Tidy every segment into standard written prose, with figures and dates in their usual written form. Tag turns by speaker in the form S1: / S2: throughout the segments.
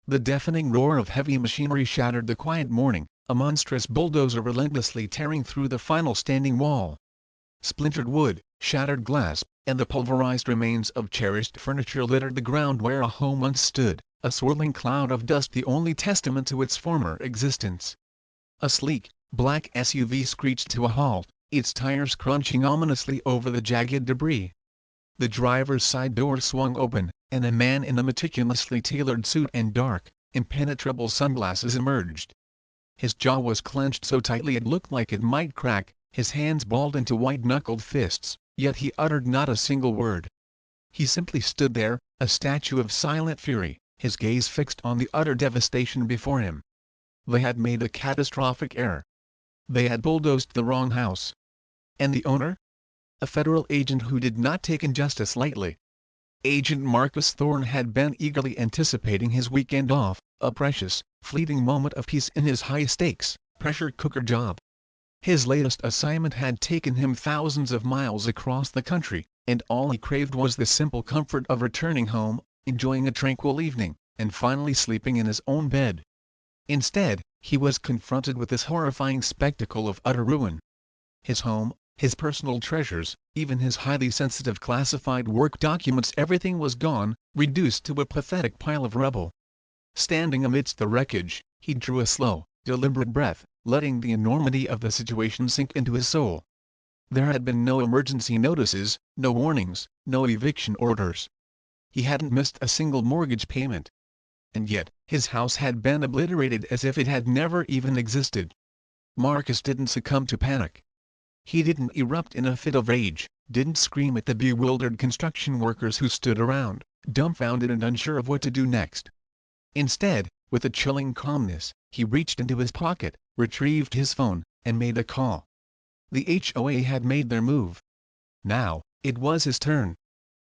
S1: The deafening roar of heavy machinery shattered the quiet morning, a monstrous bulldozer relentlessly tearing through the final standing wall. Splintered wood, shattered glass, and the pulverized remains of cherished furniture littered the ground where a home once stood, a swirling cloud of dust the only testament to its former existence. A sleek, black SUV screeched to a halt, its tires crunching ominously over the jagged debris. The driver's side door swung open, and a man in a meticulously tailored suit and dark, impenetrable sunglasses emerged. His jaw was clenched so tightly it looked like it might crack, his hands balled into white-knuckled fists, yet he uttered not a single word. He simply stood there, a statue of silent fury, his gaze fixed on the utter devastation before him. They had made a catastrophic error. They had bulldozed the wrong house. And the owner? A federal agent who did not take injustice lightly. Agent Marcus Thorne had been eagerly anticipating his weekend off, a precious, fleeting moment of peace in his high-stakes, pressure cooker job. His latest assignment had taken him thousands of miles across the country, and all he craved was the simple comfort of returning home, enjoying a tranquil evening, and finally sleeping in his own bed. Instead, he was confronted with this horrifying spectacle of utter ruin. His home, his personal treasures, even his highly sensitive classified work documents, everything was gone, reduced to a pathetic pile of rubble. Standing amidst the wreckage, he drew a slow, deliberate breath, letting the enormity of the situation sink into his soul. There had been no emergency notices, no warnings, no eviction orders. He hadn't missed a single mortgage payment. And yet, his house had been obliterated as if it had never even existed. Marcus didn't succumb to panic. He didn't erupt in a fit of rage, didn't scream at the bewildered construction workers who stood around, dumbfounded and unsure of what to do next. Instead, with a chilling calmness, he reached into his pocket, retrieved his phone, and made a call. The HOA had made their move. Now, it was his turn.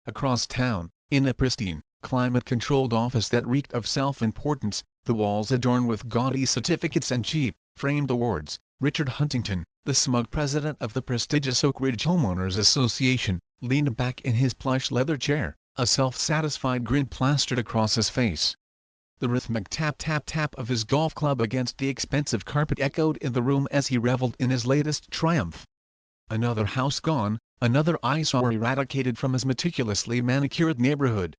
S1: Across town, in a pristine, climate-controlled office that reeked of self-importance, the walls adorned with gaudy certificates and cheap, framed awards, Richard Huntington, the smug president of the prestigious Oak Ridge Homeowners Association, leaned back in his plush leather chair, a self-satisfied grin plastered across his face. The rhythmic tap-tap-tap of his golf club against the expensive carpet echoed in the room as he reveled in his latest triumph. Another house gone, another eyesore eradicated from his meticulously manicured neighborhood.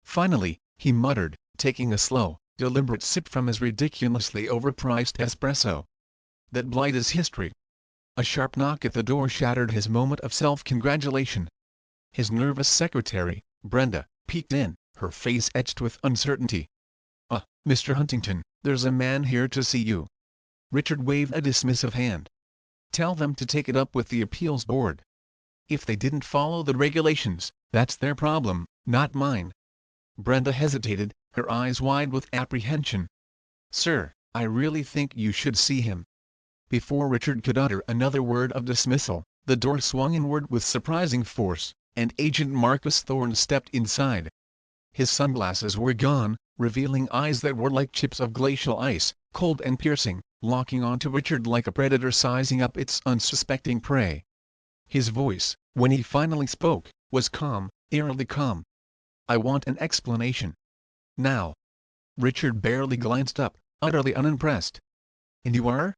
S1: Finally, he muttered, taking a slow, deliberate sip from his ridiculously overpriced espresso. That blight is history. A sharp knock at the door shattered his moment of self-congratulation. His nervous secretary, Brenda, peeked in, her face etched with uncertainty. Mr. Huntington, there's a man here to see you." Richard waved a dismissive hand. "Tell them to take it up with the appeals board. If they didn't follow the regulations, that's their problem, not mine." Brenda hesitated, her eyes wide with apprehension. "Sir, I really think you should see him." Before Richard could utter another word of dismissal, the door swung inward with surprising force, and Agent Marcus Thorne stepped inside. His sunglasses were gone, revealing eyes that were like chips of glacial ice, cold and piercing, locking onto Richard like a predator sizing up its unsuspecting prey. His voice, when he finally spoke, was calm, eerily calm. "I want an explanation. Now." Richard barely glanced up, utterly unimpressed. "And you are?"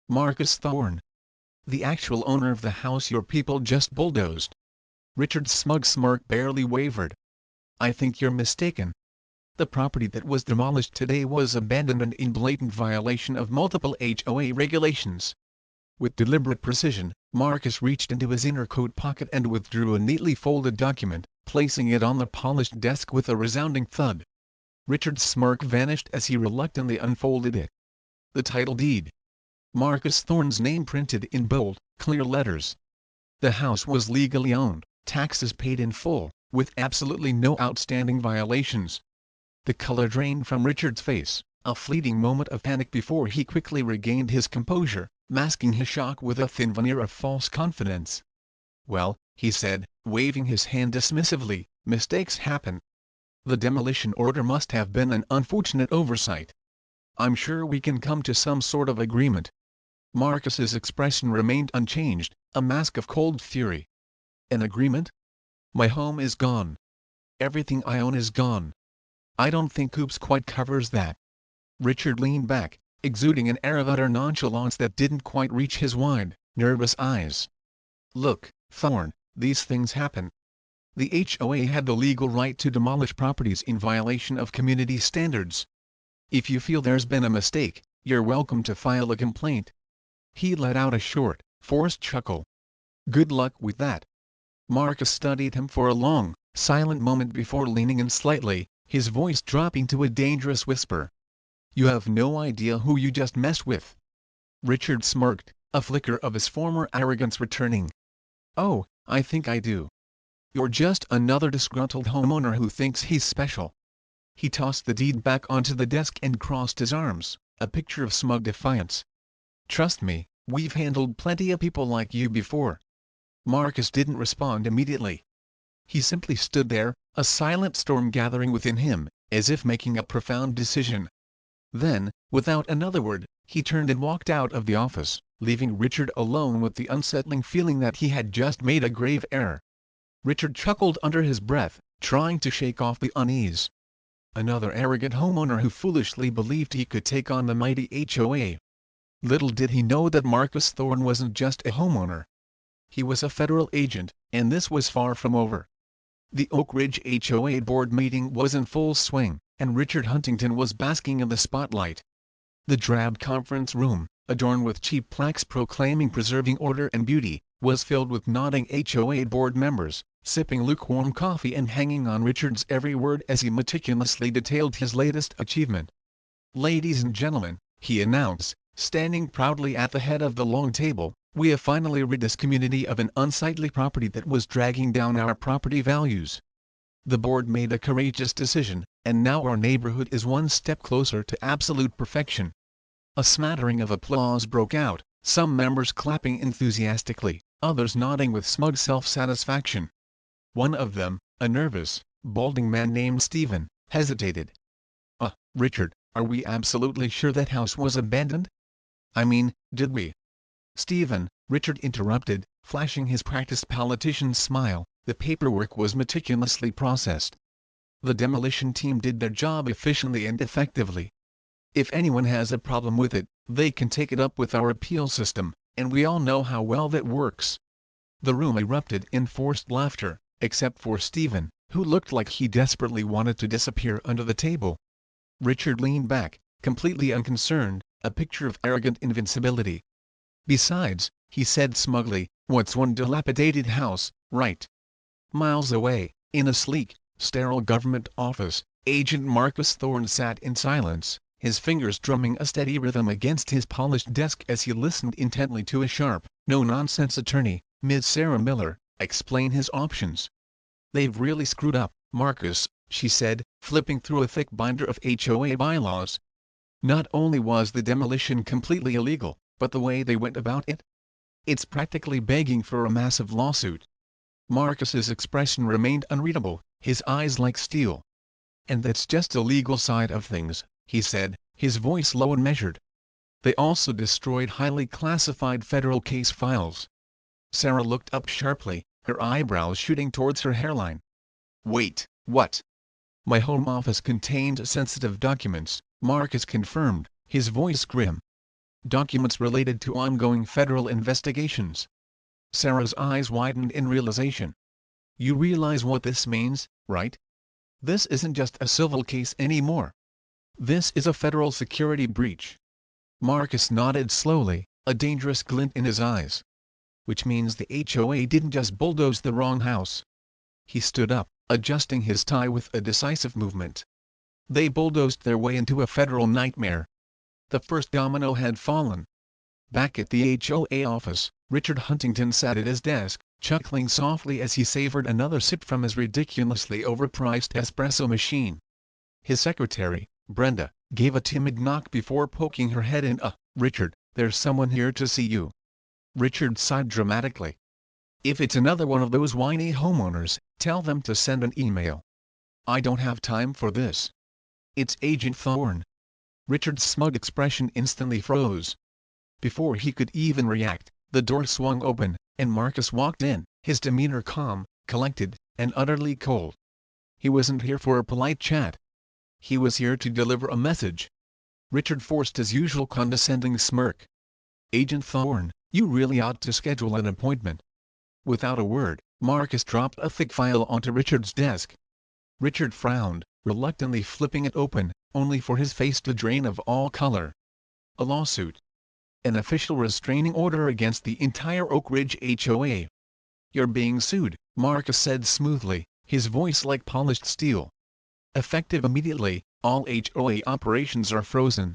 S1: "Marcus Thorne. The actual owner of the house your people just bulldozed." Richard's smug smirk barely wavered. "I think you're mistaken. The property that was demolished today was abandoned and in blatant violation of multiple HOA regulations." With deliberate precision, Marcus reached into his inner coat pocket and withdrew a neatly folded document, placing it on the polished desk with a resounding thud. Richard's smirk vanished as he reluctantly unfolded it. The title deed. Marcus Thorne's name printed in bold, clear letters. The house was legally owned, taxes paid in full, with absolutely no outstanding violations. The color drained from Richard's face, a fleeting moment of panic before he quickly regained his composure, masking his shock with a thin veneer of false confidence. "Well," he said, waving his hand dismissively, "mistakes happen. The demolition order must have been an unfortunate oversight. I'm sure we can come to some sort of agreement." Marcus's expression remained unchanged, a mask of cold fury. "An agreement? My home is gone. Everything I own is gone. I don't think Oops quite covers that. Richard leaned back, exuding an air of utter nonchalance that didn't quite reach his wide, nervous eyes. Look, Thorne, these things happen. The HOA had the legal right to demolish properties in violation of community standards. If you feel there's been a mistake, you're welcome to file a complaint. He let out a short, forced chuckle. Good luck with that. Marcus studied him for a long, silent moment before leaning in slightly, his voice dropping to a dangerous whisper. You have no idea who you just messed with. Richard smirked, a flicker of his former arrogance returning. Oh, I think I do. You're just another disgruntled homeowner who thinks he's special. He tossed the deed back onto the desk and crossed his arms, a picture of smug defiance. Trust me, we've handled plenty of people like you before. Marcus didn't respond immediately. He simply stood there, a silent storm gathering within him, as if making a profound decision. Then, without another word, he turned and walked out of the office, leaving Richard alone with the unsettling feeling that he had just made a grave error. Richard chuckled under his breath, trying to shake off the unease. Another arrogant homeowner who foolishly believed he could take on the mighty HOA. Little did he know that Marcus Thorne wasn't just a homeowner. He was a federal agent, and this was far from over. The Oak Ridge HOA board meeting was in full swing, and Richard Huntington was basking in the spotlight. The drab conference room, adorned with cheap plaques proclaiming preserving order and beauty, was filled with nodding HOA board members, sipping lukewarm coffee and hanging on Richard's every word as he meticulously detailed his latest achievement. Ladies and gentlemen, he announced, standing proudly at the head of the long table, we have finally rid this community of an unsightly property that was dragging down our property values. The board made a courageous decision, and now our neighborhood is one step closer to absolute perfection. A smattering of applause broke out, some members clapping enthusiastically, others nodding with smug self-satisfaction. One of them, a nervous, balding man named Stephen, hesitated. Richard, are we absolutely sure that house was abandoned? I mean, did we? Stephen, Richard interrupted, flashing his practiced politician's smile, the paperwork was meticulously processed. The demolition team did their job efficiently and effectively. If anyone has a problem with it, they can take it up with our appeal system, and we all know how well that works. The room erupted in forced laughter, except for Stephen, who looked like he desperately wanted to disappear under the table. Richard leaned back, completely unconcerned, a picture of arrogant invincibility. Besides, he said smugly, what's one dilapidated house, right? Miles away, in a sleek, sterile government office, Agent Marcus Thorne sat in silence, his fingers drumming a steady rhythm against his polished desk as he listened intently to a sharp, no-nonsense attorney, Ms. Sarah Miller, explain his options. They've really screwed up, Marcus, she said, flipping through a thick binder of HOA bylaws. Not only was the demolition completely illegal, but the way they went about it? It's practically begging for a massive lawsuit. Marcus's expression remained unreadable, his eyes like steel. And that's just the legal side of things, he said, his voice low and measured. They also destroyed highly classified federal case files. Sarah looked up sharply, her eyebrows shooting towards her hairline. Wait, what? My home office contained sensitive documents, Marcus confirmed, his voice grim. Documents related to ongoing federal investigations. Sarah's eyes widened in realization. You realize what this means, right? This isn't just a civil case anymore. This is a federal security breach. Marcus nodded slowly, a dangerous glint in his eyes. Which means the HOA didn't just bulldoze the wrong house. He stood up, adjusting his tie with a decisive movement. They bulldozed their way into a federal nightmare. The first domino had fallen. Back at the HOA office, Richard Huntington sat at his desk, chuckling softly as he savored another sip from his ridiculously overpriced espresso machine. His secretary, Brenda, gave a timid knock before poking her head in. Richard, there's someone here to see you. Richard sighed dramatically. If it's another one of those whiny homeowners, tell them to send an email. I don't have time for this. It's Agent Thorne. Richard's smug expression instantly froze. Before he could even react, the door swung open, and Marcus walked in, his demeanor calm, collected, and utterly cold. He wasn't here for a polite chat. He was here to deliver a message. Richard forced his usual condescending smirk. "Agent Thorne, you really ought to schedule an appointment." Without a word, Marcus dropped a thick file onto Richard's desk. Richard frowned, reluctantly flipping it open, only for his face to drain of all color. A lawsuit. An official restraining order against the entire Oak Ridge HOA. "You're being sued," Marcus said smoothly, his voice like polished steel. "Effective immediately, all HOA operations are frozen.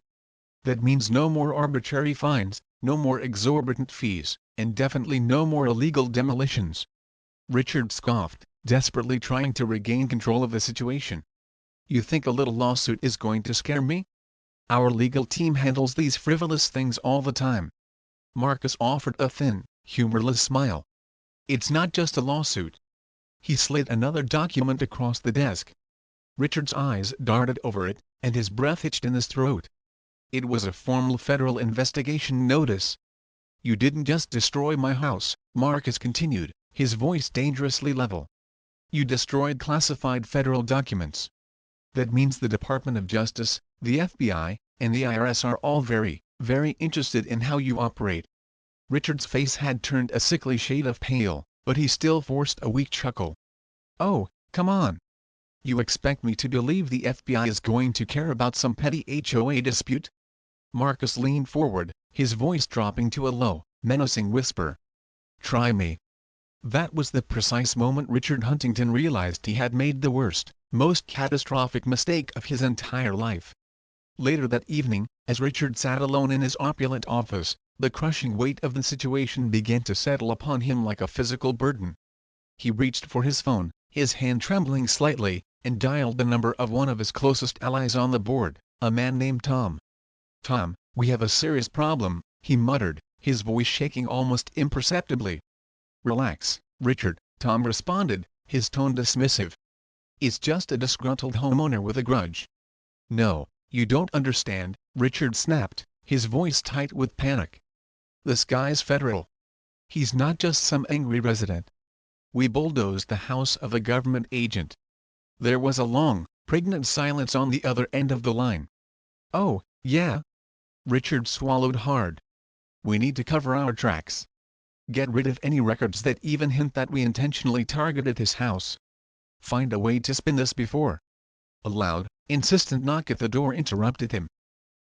S1: That means no more arbitrary fines, no more exorbitant fees, and definitely no more illegal demolitions." Richard scoffed, desperately trying to regain control of the situation. "You think a little lawsuit is going to scare me? Our legal team handles these frivolous things all the time." Marcus offered a thin, humorless smile. "It's not just a lawsuit." He slid another document across the desk. Richard's eyes darted over it, and his breath hitched in his throat. It was a formal federal investigation notice. "You didn't just destroy my house," Marcus continued, his voice dangerously level. "You destroyed classified federal documents. That means the Department of Justice, the FBI, and the IRS are all very, very interested in how you operate." Richard's face had turned a sickly shade of pale, but he still forced a weak chuckle. "Oh, come on. You expect me to believe the FBI is going to care about some petty HOA dispute?" Marcus leaned forward, his voice dropping to a low, menacing whisper. "Try me." That was the precise moment Richard Huntington realized he had made the worst, most catastrophic mistake of his entire life. Later that evening, as Richard sat alone in his opulent office, the crushing weight of the situation began to settle upon him like a physical burden. He reached for his phone, his hand trembling slightly, and dialed the number of one of his closest allies on the board, a man named Tom. "Tom, we have a serious problem," he muttered, his voice shaking almost imperceptibly. "Relax, Richard," Tom responded, his tone dismissive. "It's just a disgruntled homeowner with a grudge." "No, you don't understand," Richard snapped, his voice tight with panic. "This guy's federal. He's not just some angry resident. We bulldozed the house of a government agent." There was a long, pregnant silence on the other end of the line. "Oh, yeah?" Richard swallowed hard. "We need to cover our tracks. Get rid of any records that even hint that we intentionally targeted his house. Find a way to spin this before—" A loud, insistent knock at the door interrupted him.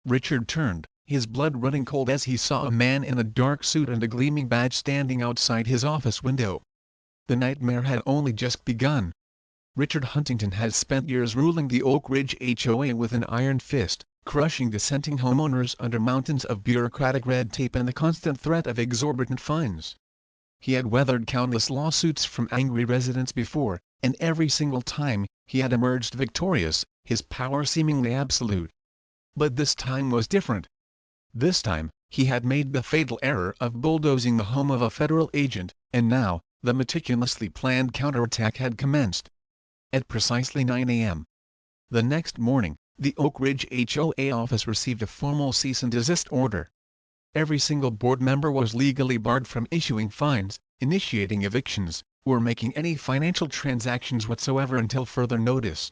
S1: Richard turned, his blood running cold as he saw a man in a dark suit and a gleaming badge standing outside his office window. The nightmare had only just begun. Richard Huntington had spent years ruling the Oak Ridge HOA with an iron fist, crushing dissenting homeowners under mountains of bureaucratic red tape and the constant threat of exorbitant fines. He had weathered countless lawsuits from angry residents before, and every single time, he had emerged victorious, his power seemingly absolute. But this time was different. This time, he had made the fatal error of bulldozing the home of a federal agent, and now, the meticulously planned counterattack had commenced. At precisely 9 a.m. the next morning, the Oak Ridge HOA office received a formal cease and desist order. Every single board member was legally barred from issuing fines, initiating evictions, or making any financial transactions whatsoever until further notice.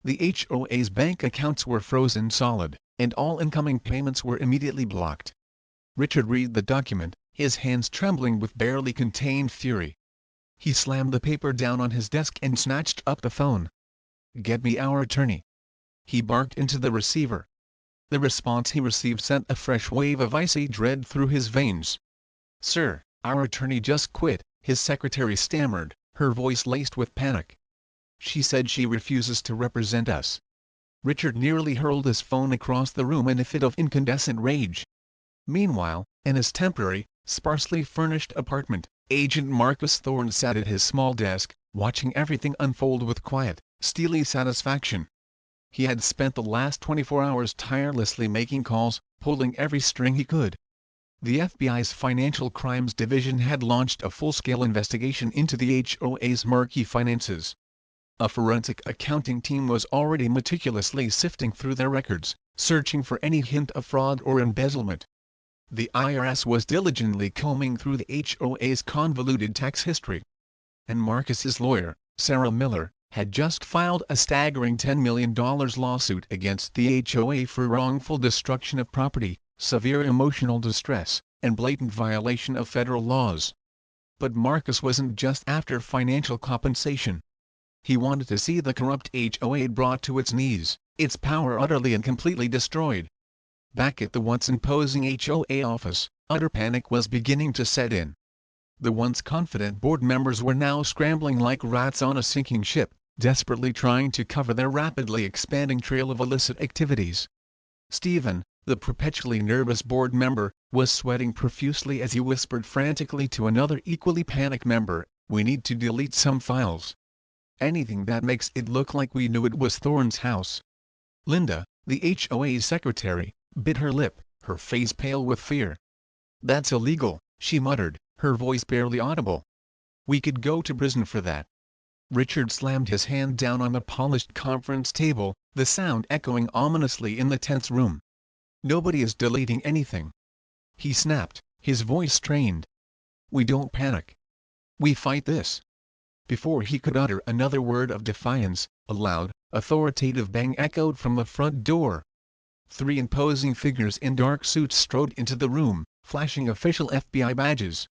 S1: The HOA's bank accounts were frozen solid, and all incoming payments were immediately blocked. Richard read the document, his hands trembling with barely contained fury. He slammed the paper down on his desk and snatched up the phone. "Get me our attorney," he barked into the receiver. The response he received sent a fresh wave of icy dread through his veins. "Sir, our attorney just quit," his secretary stammered, her voice laced with panic. "She said she refuses to represent us." Richard nearly hurled his phone across the room in a fit of incandescent rage. Meanwhile, in his temporary, sparsely furnished apartment, Agent Marcus Thorne sat at his small desk, watching everything unfold with quiet, steely satisfaction. He had spent the last 24 hours tirelessly making calls, pulling every string he could. The FBI's Financial Crimes Division had launched a full-scale investigation into the HOA's murky finances. A forensic accounting team was already meticulously sifting through their records, searching for any hint of fraud or embezzlement. The IRS was diligently combing through the HOA's convoluted tax history. And Marcus's lawyer, Sarah Miller, had just filed a staggering $10 million lawsuit against the HOA for wrongful destruction of property, severe emotional distress, and blatant violation of federal laws. But Marcus wasn't just after financial compensation. He wanted to see the corrupt HOA brought to its knees, its power utterly and completely destroyed. Back at the once imposing HOA office, utter panic was beginning to set in. The once confident board members were now scrambling like rats on a sinking ship, desperately trying to cover their rapidly expanding trail of illicit activities. Stephen, the perpetually nervous board member, was sweating profusely as he whispered frantically to another equally panicked member, "We need to delete some files. Anything that makes it look like we knew it was Thorne's house." Linda, the HOA secretary, bit her lip, her face pale with fear. "That's illegal," she muttered, her voice barely audible. "We could go to prison for that." Richard slammed his hand down on the polished conference table, the sound echoing ominously in the tense room. "Nobody is deleting anything," he snapped, his voice strained. "We don't panic. We fight this." Before he could utter another word of defiance, a loud, authoritative bang echoed from the front door. 3 imposing figures in dark suits strode into the room, flashing official FBI badges.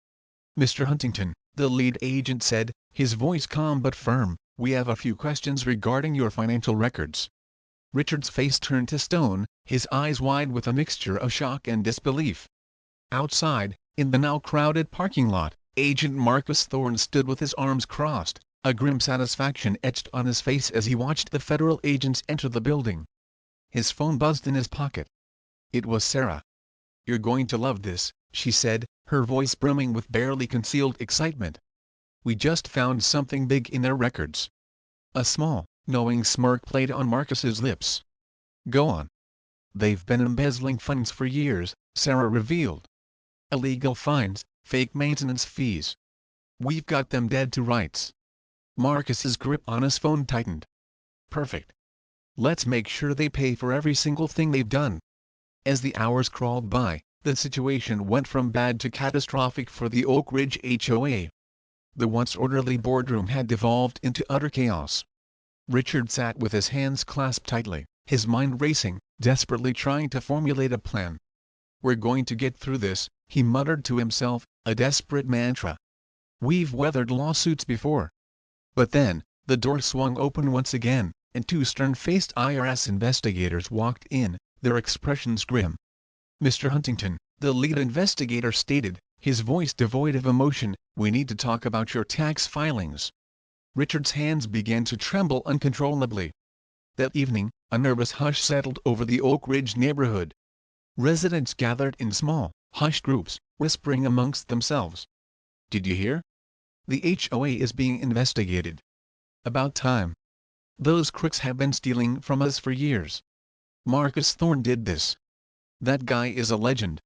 S1: "Mr. Huntington," the lead agent said, his voice calm but firm, "we have a few questions regarding your financial records." Richard's face turned to stone, his eyes wide with a mixture of shock and disbelief. Outside, in the now crowded parking lot, Agent Marcus Thorne stood with his arms crossed, a grim satisfaction etched on his face as he watched the federal agents enter the building. His phone buzzed in his pocket. It was Sarah. "You're going to love this," she said, her voice brimming with barely concealed excitement. "We just found something big in their records." A small, knowing smirk played on Marcus's lips. "Go on." "They've been embezzling funds for years," Sarah revealed. "Illegal fines, fake maintenance fees. We've got them dead to rights." Marcus's grip on his phone tightened. "Perfect. Let's make sure they pay for every single thing they've done." As the hours crawled by, the situation went from bad to catastrophic for the Oak Ridge HOA. The once orderly boardroom had devolved into utter chaos. Richard sat with his hands clasped tightly, his mind racing, desperately trying to formulate a plan. "We're going to get through this," he muttered to himself, a desperate mantra. "We've weathered lawsuits before." But then, the door swung open once again, and 2 stern-faced IRS investigators walked in, their expressions grim. "Mr. Huntington," the lead investigator stated, his voice devoid of emotion, "we need to talk about your tax filings." Richard's hands began to tremble uncontrollably. That evening, a nervous hush settled over the Oak Ridge neighborhood. Residents gathered in small, hushed groups, whispering amongst themselves. "Did you hear? The HOA is being investigated." "About time. Those crooks have been stealing from us for years. Marcus Thorne did this. That guy is a legend."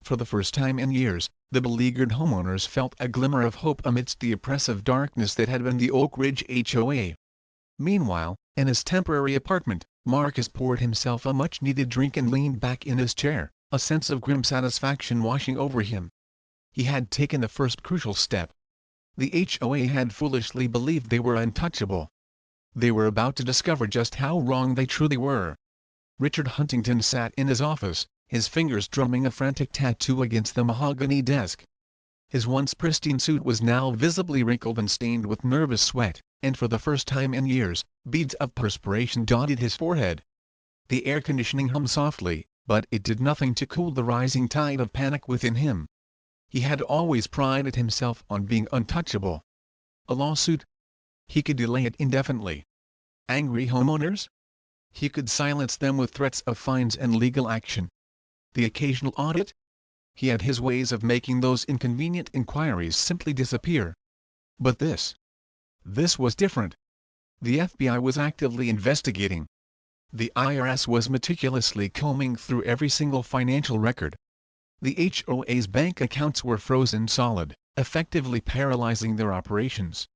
S1: For the first time in years, the beleaguered homeowners felt a glimmer of hope amidst the oppressive darkness that had been the Oak Ridge HOA. Meanwhile, in his temporary apartment, Marcus poured himself a much-needed drink and leaned back in his chair, a sense of grim satisfaction washing over him. He had taken the first crucial step. The HOA had foolishly believed they were untouchable. They were about to discover just how wrong they truly were. Richard Huntington sat in his office, his fingers drumming a frantic tattoo against the mahogany desk. His once pristine suit was now visibly wrinkled and stained with nervous sweat, and for the first time in years, beads of perspiration dotted his forehead. The air conditioning hummed softly, but it did nothing to cool the rising tide of panic within him. He had always prided himself on being untouchable. A lawsuit? He could delay it indefinitely. Angry homeowners? He could silence them with threats of fines and legal action. The occasional audit? He had his ways of making those inconvenient inquiries simply disappear. But this was different. The FBI was actively investigating. The IRS was meticulously combing through every single financial record. The HOA's bank accounts were frozen solid, effectively paralyzing their operations.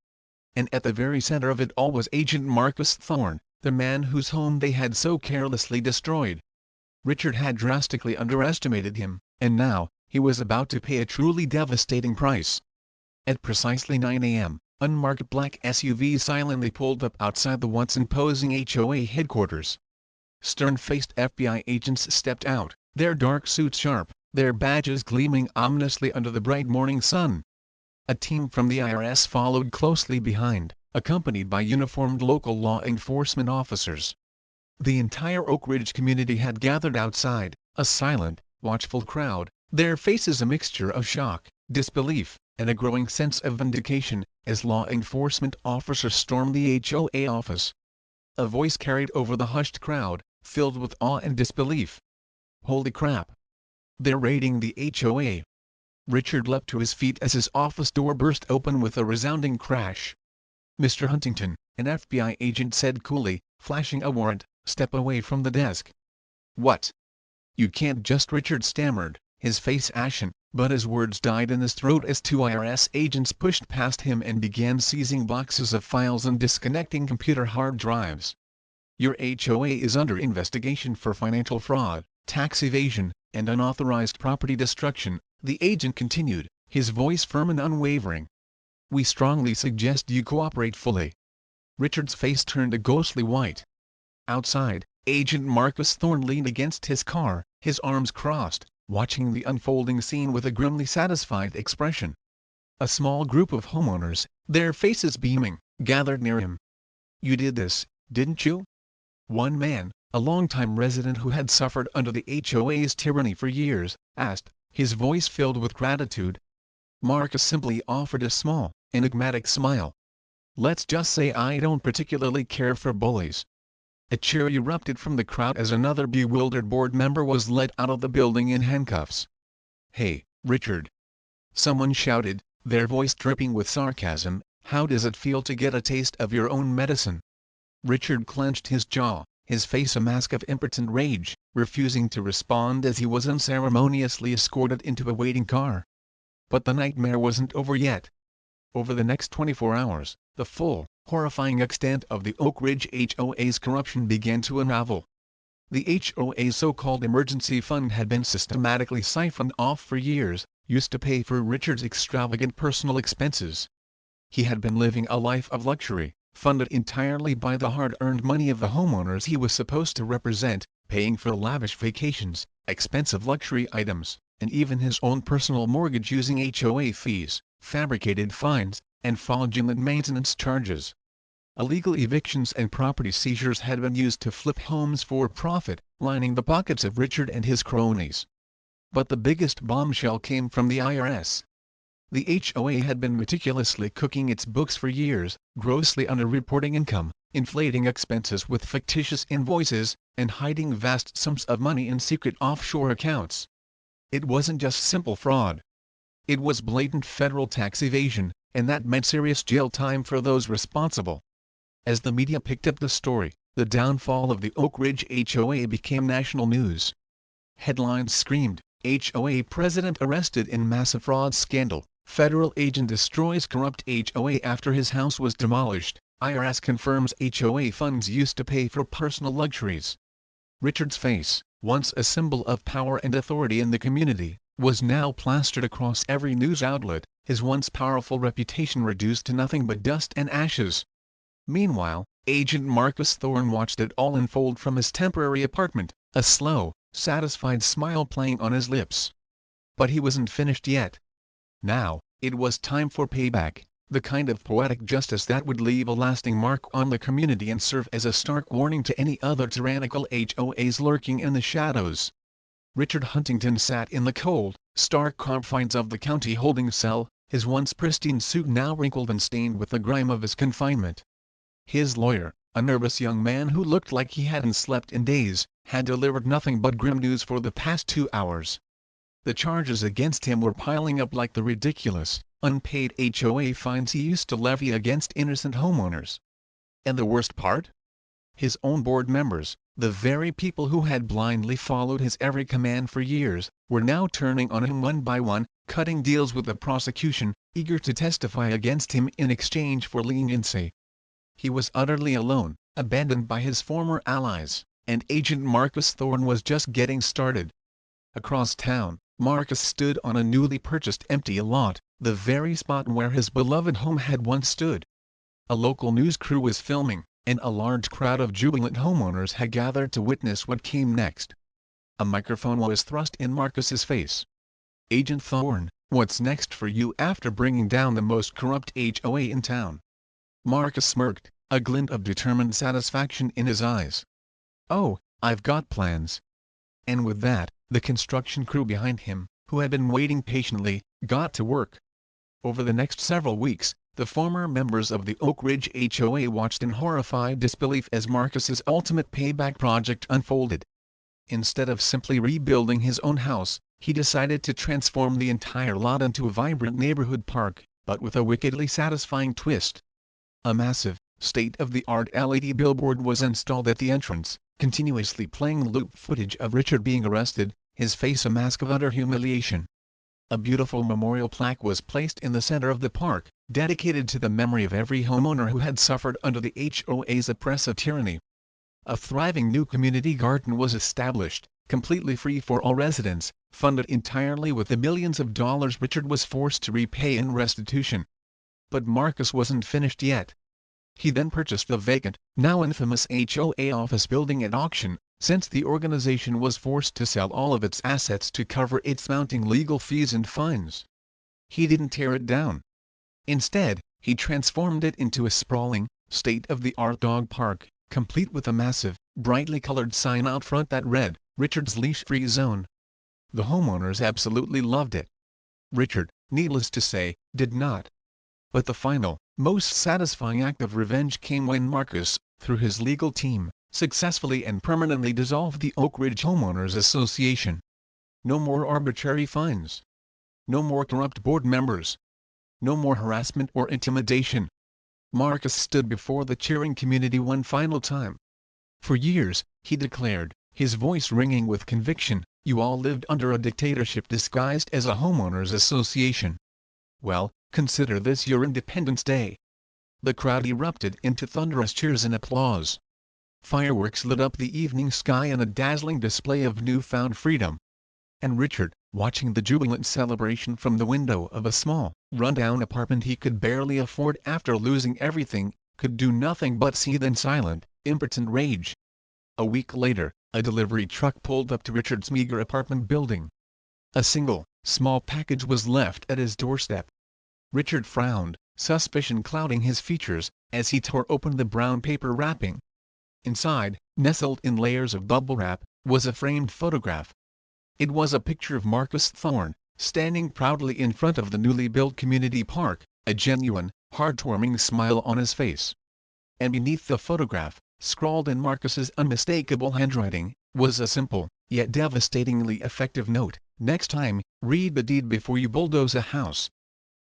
S1: And at the very center of it all was Agent Marcus Thorne, the man whose home they had so carelessly destroyed. Richard had drastically underestimated him, and now, he was about to pay a truly devastating price. At precisely 9 a.m., Unmarked black SUVs silently pulled up outside the once imposing HOA headquarters. Stern-faced FBI agents stepped out, their dark suits sharp, their badges gleaming ominously under the bright morning sun. A team from the IRS followed closely behind, accompanied by uniformed local law enforcement officers. The entire Oak Ridge community had gathered outside, a silent, watchful crowd, their faces a mixture of shock, disbelief, and a growing sense of vindication, as law enforcement officers stormed the HOA office. A voice carried over the hushed crowd, filled with awe and disbelief. "Holy crap! They're raiding the HOA!" Richard leapt to his feet as his office door burst open with a resounding crash. "Mr. Huntington," an FBI agent said coolly, flashing a warrant, "step away from the desk." "What? You can't just," Richard stammered, his face ashen, but his words died in his throat as two IRS agents pushed past him and began seizing boxes of files and disconnecting computer hard drives. "Your HOA is under investigation for financial fraud, tax evasion, and unauthorized property destruction," the agent continued, his voice firm and unwavering. "We strongly suggest you cooperate fully." Richard's face turned a ghostly white. Outside, Agent Marcus Thorne leaned against his car, his arms crossed, watching the unfolding scene with a grimly satisfied expression. A small group of homeowners, their faces beaming, gathered near him. "You did this, didn't you?" One man, a longtime resident who had suffered under the HOA's tyranny for years, asked, his voice filled with gratitude. Marcus simply offered a small, enigmatic smile. "Let's just say I don't particularly care for bullies." A cheer erupted from the crowd as another bewildered board member was led out of the building in handcuffs. "Hey, Richard!" someone shouted, their voice dripping with sarcasm, "how does it feel to get a taste of your own medicine?" Richard clenched his jaw, his face a mask of impotent rage, refusing to respond as he was unceremoniously escorted into a waiting car. But the nightmare wasn't over yet. Over the next 24 hours, the full, horrifying extent of the Oak Ridge HOA's corruption began to unravel. The HOA's so-called emergency fund had been systematically siphoned off for years, used to pay for Richard's extravagant personal expenses. He had been living a life of luxury, funded entirely by the hard-earned money of the homeowners he was supposed to represent, paying for lavish vacations, expensive luxury items, and even his own personal mortgage using HOA fees, fabricated fines, and fraudulent maintenance charges. Illegal evictions and property seizures had been used to flip homes for profit, lining the pockets of Richard and his cronies. But the biggest bombshell came from the IRS. The HOA had been meticulously cooking its books for years, grossly underreporting income, inflating expenses with fictitious invoices, and hiding vast sums of money in secret offshore accounts. It wasn't just simple fraud. It was blatant federal tax evasion, and that meant serious jail time for those responsible. As the media picked up the story, the downfall of the Oak Ridge HOA became national news. Headlines screamed, "HOA president arrested in massive fraud scandal, federal agent destroys corrupt HOA after his house was demolished, IRS confirms HOA funds used to pay for personal luxuries." Richard's face, once a symbol of power and authority in the community, was now plastered across every news outlet, his once powerful reputation reduced to nothing but dust and ashes. Meanwhile, Agent Marcus Thorne watched it all unfold from his temporary apartment, a slow, satisfied smile playing on his lips. But he wasn't finished yet. Now, it was time for payback, the kind of poetic justice that would leave a lasting mark on the community and serve as a stark warning to any other tyrannical HOAs lurking in the shadows. Richard Huntington sat in the cold, stark confines of the county holding cell, his once pristine suit now wrinkled and stained with the grime of his confinement. His lawyer, a nervous young man who looked like he hadn't slept in days, had delivered nothing but grim news for the past 2 hours. The charges against him were piling up like the ridiculous, unpaid HOA fines he used to levy against innocent homeowners. And the worst part? His own board members, the very people who had blindly followed his every command for years, were now turning on him one by one, cutting deals with the prosecution, eager to testify against him in exchange for leniency. He was utterly alone, abandoned by his former allies, and Agent Marcus Thorne was just getting started. Across town, Marcus stood on a newly purchased empty lot, the very spot where his beloved home had once stood. A local news crew was filming, and a large crowd of jubilant homeowners had gathered to witness what came next. A microphone was thrust in Marcus's face. "Agent Thorne, what's next for you after bringing down the most corrupt HOA in town?" Marcus smirked, a glint of determined satisfaction in his eyes. "Oh, I've got plans." And with that, the construction crew behind him, who had been waiting patiently, got to work. Over the next several weeks, the former members of the Oak Ridge HOA watched in horrified disbelief as Marcus's ultimate payback project unfolded. Instead of simply rebuilding his own house, he decided to transform the entire lot into a vibrant neighborhood park, but with a wickedly satisfying twist. A massive, state-of-the-art LED billboard was installed at the entrance, continuously playing loop footage of Richard being arrested, his face a mask of utter humiliation. A beautiful memorial plaque was placed in the center of the park, dedicated to the memory of every homeowner who had suffered under the HOA's oppressive tyranny. A thriving new community garden was established, completely free for all residents, funded entirely with the millions of dollars Richard was forced to repay in restitution. But Marcus wasn't finished yet. He then purchased the vacant, now infamous HOA office building at auction, since the organization was forced to sell all of its assets to cover its mounting legal fees and fines. He didn't tear it down. Instead, he transformed it into a sprawling, state-of-the-art dog park, complete with a massive, brightly colored sign out front that read, "Richard's Leash-Free Zone." The homeowners absolutely loved it. Richard, needless to say, did not. But the final, most satisfying act of revenge came when Marcus, through his legal team, successfully and permanently dissolved the Oak Ridge Homeowners Association. No more arbitrary fines. No more corrupt board members. No more harassment or intimidation. Marcus stood before the cheering community one final time. For years, he declared, his voice ringing with conviction, "You all lived under a dictatorship disguised as a homeowners association. Well, consider this your Independence Day." The crowd erupted into thunderous cheers and applause. Fireworks lit up the evening sky in a dazzling display of newfound freedom. And Richard, watching the jubilant celebration from the window of a small, run-down apartment he could barely afford after losing everything, could do nothing but seethe in silent, impotent rage. A week later, a delivery truck pulled up to Richard's meager apartment building. A single, small package was left at his doorstep. Richard frowned, suspicion clouding his features, as he tore open the brown paper wrapping. Inside, nestled in layers of bubble wrap, was a framed photograph. It was a picture of Marcus Thorne, standing proudly in front of the newly built community park, a genuine, heartwarming smile on his face. And beneath the photograph, scrawled in Marcus's unmistakable handwriting, was a simple, yet devastatingly effective note, "Next time, read the deed before you bulldoze a house."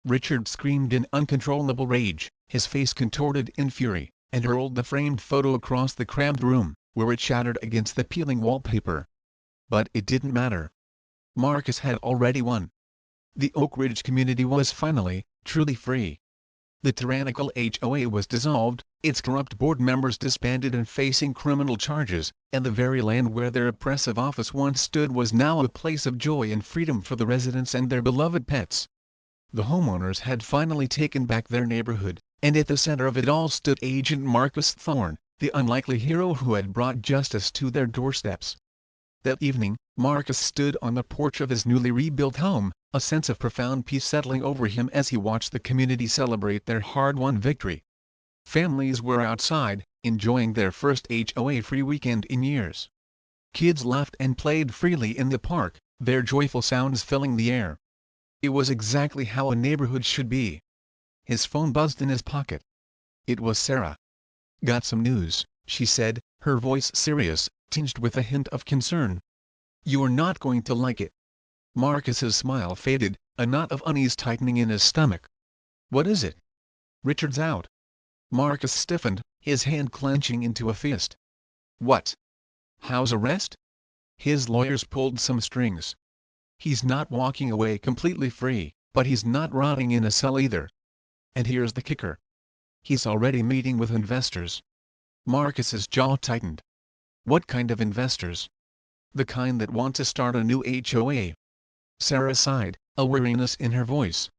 S1: Richard screamed in uncontrollable rage, his face contorted in fury, and hurled the framed photo across the cramped room, where it shattered against the peeling wallpaper. But it didn't matter. Marcus had already won. The Oak Ridge community was finally, truly free. The tyrannical HOA was dissolved, its corrupt board members disbanded and facing criminal charges, and the very land where their oppressive office once stood was now a place of joy and freedom for the residents and their beloved pets. The homeowners had finally taken back their neighborhood, and at the center of it all stood Agent Marcus Thorne, the unlikely hero who had brought justice to their doorsteps. That evening, Marcus stood on the porch of his newly rebuilt home, a sense of profound peace settling over him as he watched the community celebrate their hard-won victory. Families were outside, enjoying their first HOA-free weekend in years. Kids laughed and played freely in the park, their joyful sounds filling the air. It was exactly how a neighborhood should be. His phone buzzed in his pocket. It was Sarah. "Got some news," she said, her voice serious, tinged with a hint of concern. "You're not going to like it." Marcus's smile faded, a knot of unease tightening in his stomach. "What is it?" "Richard's out." Marcus stiffened, his hand clenching into a fist. "What? House arrest?" His lawyers pulled some strings. "He's not walking away completely free, but he's not rotting in a cell either. And here's the kicker. He's already meeting with investors." Marcus's jaw tightened. "What kind of investors?" "The kind that want to start a new HOA." Sarah sighed, a weariness in her voice.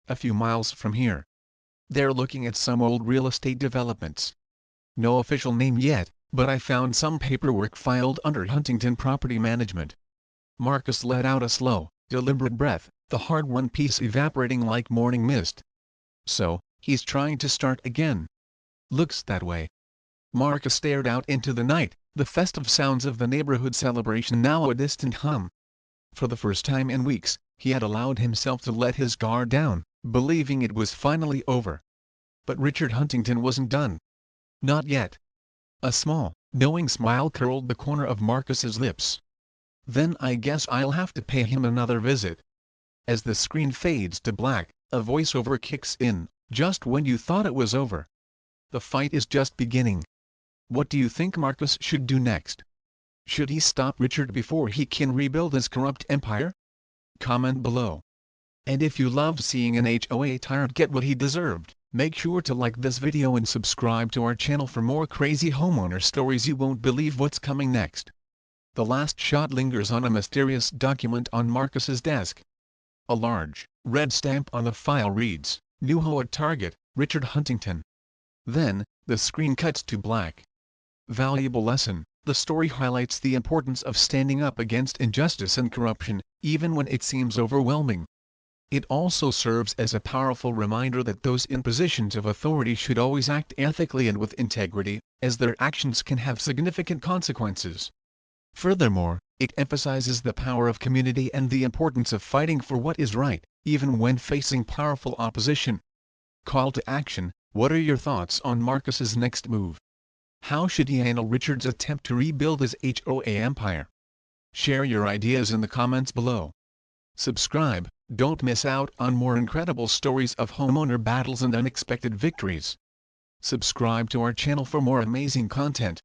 S1: a few miles from here. They're looking at some old real estate developments. No official name yet, but I found some paperwork filed under Huntington Property Management. Marcus let out a slow, deliberate breath, the hard-won peace evaporating like morning mist. So, he's trying to start again. Looks that way. Marcus stared out into the night, the festive sounds of the neighborhood celebration now a distant hum. For the first time in weeks, he had allowed himself to let his guard down, believing it was finally over. But Richard Huntington wasn't done. Not yet. A small, knowing smile curled the corner of Marcus's lips. Then I guess I'll have to pay him another visit. As the screen fades to black, a voiceover kicks in, just when you thought it was over. The fight is just beginning. What do you think Marcus should do next? Should he stop Richard before he can rebuild his corrupt empire? Comment below. And if you loved seeing an HOA tyrant get what he deserved, make sure to like this video and subscribe to our channel for more crazy homeowner stories. You won't believe what's coming next. The last shot lingers on a mysterious document on Marcus's desk. A large, red stamp on the file reads, "New HOA target, Richard Huntington." Then, the screen cuts to black. Valuable lesson: the story highlights the importance of standing up against injustice and corruption, even when it seems overwhelming. It also serves as a powerful reminder that those in positions of authority should always act ethically and with integrity, as their actions can have significant consequences. Furthermore, it emphasizes the power of community and the importance of fighting for what is right, even when facing powerful opposition. Call to action: what are your thoughts on Marcus's next move? How should he handle Richard's attempt to rebuild his HOA empire? Share your ideas in the comments below. Subscribe, don't miss out on more incredible stories of homeowner battles and unexpected victories. Subscribe to our channel for more amazing content.